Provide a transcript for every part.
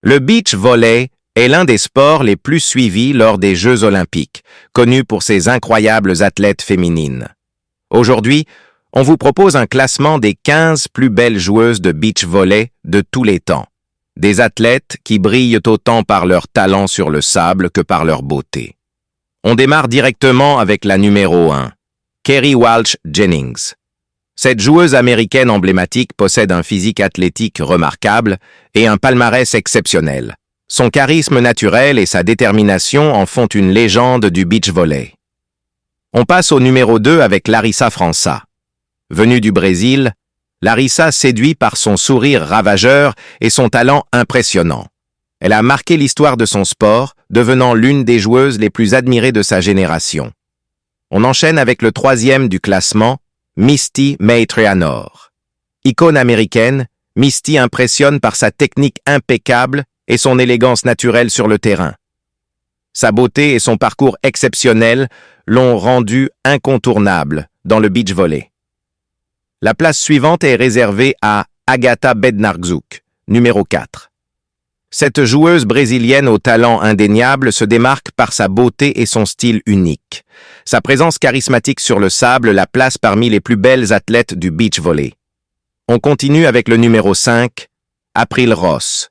Le beach volley est l'un des sports les plus suivis lors des Jeux olympiques, connu pour ses incroyables athlètes féminines. Aujourd'hui, on vous propose un classement des 15 plus belles joueuses de beach volley de tous les temps. Des athlètes qui brillent autant par leur talent sur le sable que par leur beauté. On démarre directement avec la numéro 1, Kerri Walsh Jennings. Cette joueuse américaine emblématique possède un physique athlétique remarquable et un palmarès exceptionnel. Son charisme naturel et sa détermination en font une légende du beach volley. On passe au numéro 2 avec Larissa França. Venue du Brésil, Larissa séduit par son sourire ravageur et son talent impressionnant. Elle a marqué l'histoire de son sport, devenant l'une des joueuses les plus admirées de sa génération. On enchaîne avec le 3e du classement, Misty May-Treanor. Icône américaine, Misty impressionne par sa technique impeccable et son élégance naturelle sur le terrain. Sa beauté et son parcours exceptionnel l'ont rendue incontournable dans le beach volley. La place suivante est réservée à Agata Bednarczuk, numéro 4. Cette joueuse brésilienne au talent indéniable se démarque par sa beauté et son style unique. Sa présence charismatique sur le sable la place parmi les plus belles athlètes du beach volley. On continue avec le numéro 5, April Ross.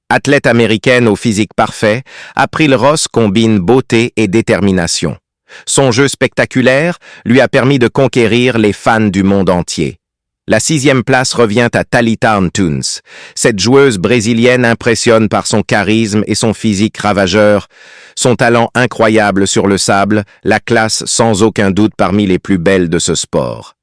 Athlète américaine au physique parfait, April Ross combine beauté et détermination. Son jeu spectaculaire lui a permis de conquérir les fans du monde entier. La 6e place revient à Thalita Antunes. Cette joueuse brésilienne impressionne par son charisme et son physique ravageur. Son talent incroyable sur le sable la classe sans aucun doute parmi les plus belles de ce sport.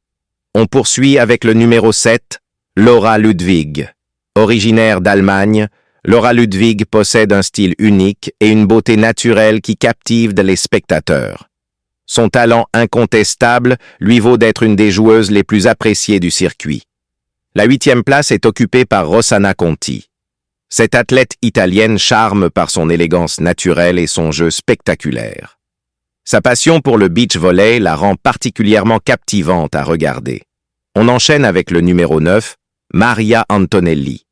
On poursuit avec le numéro 7, Laura Ludwig. Originaire d'Allemagne, Laura Ludwig possède un style unique et une beauté naturelle qui captive les spectateurs. Son talent incontestable lui vaut d'être une des joueuses les plus appréciées du circuit. La 8e place est occupée par Rossana Conti. Cette athlète italienne charme par son élégance naturelle et son jeu spectaculaire. Sa passion pour le beach volley la rend particulièrement captivante à regarder. On enchaîne avec le numéro 9, Maria Antonelli.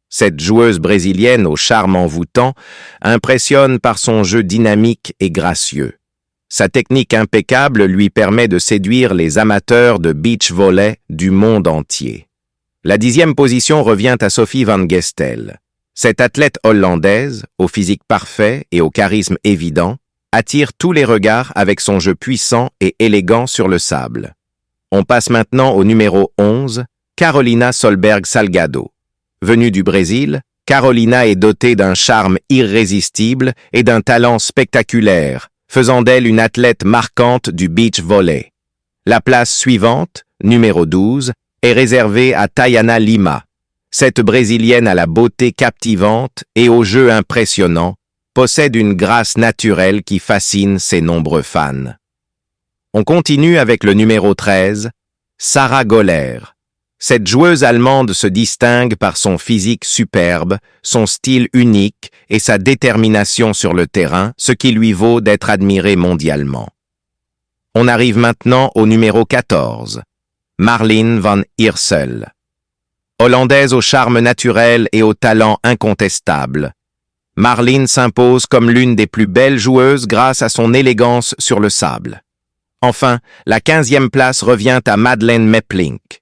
Cette joueuse brésilienne au charme envoûtant impressionne par son jeu dynamique et gracieux. Sa technique impeccable lui permet de séduire les amateurs de beach volley du monde entier. La 10e position revient à Sophie van Gestel. Cette athlète hollandaise, au physique parfait et au charisme évident, attire tous les regards avec son jeu puissant et élégant sur le sable. On passe maintenant au numéro 11, Carolina Solberg Salgado. Venue du Brésil, Carolina est dotée d'un charme irrésistible et d'un talent spectaculaire, faisant d'elle une athlète marquante du beach volley. La place suivante, numéro 12, est réservée à Tayana Lima. Cette Brésilienne à la beauté captivante et au jeu impressionnant possède une grâce naturelle qui fascine ses nombreux fans. On continue avec le numéro 13, Sarah Goller. Cette joueuse allemande se distingue par son physique superbe, son style unique et sa détermination sur le terrain, ce qui lui vaut d'être admirée mondialement. On arrive maintenant au numéro 14, Marleen van Iersel. Hollandaise au charme naturel et au talent incontestable, Marleen s'impose comme l'une des plus belles joueuses grâce à son élégance sur le sable. Enfin, la 15e place revient à Madeleine Meplink.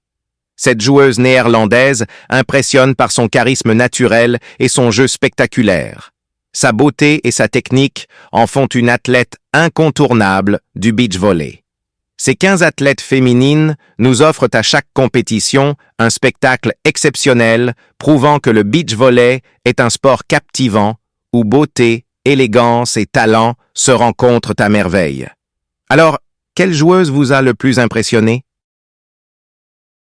Cette joueuse néerlandaise impressionne par son charisme naturel et son jeu spectaculaire. Sa beauté et sa technique en font une athlète incontournable du beach volley. Ces 15 athlètes féminines nous offrent à chaque compétition un spectacle exceptionnel prouvant que le beach volley est un sport captivant où beauté, élégance et talent se rencontrent à merveille. Alors, quelle joueuse vous a le plus impressionné?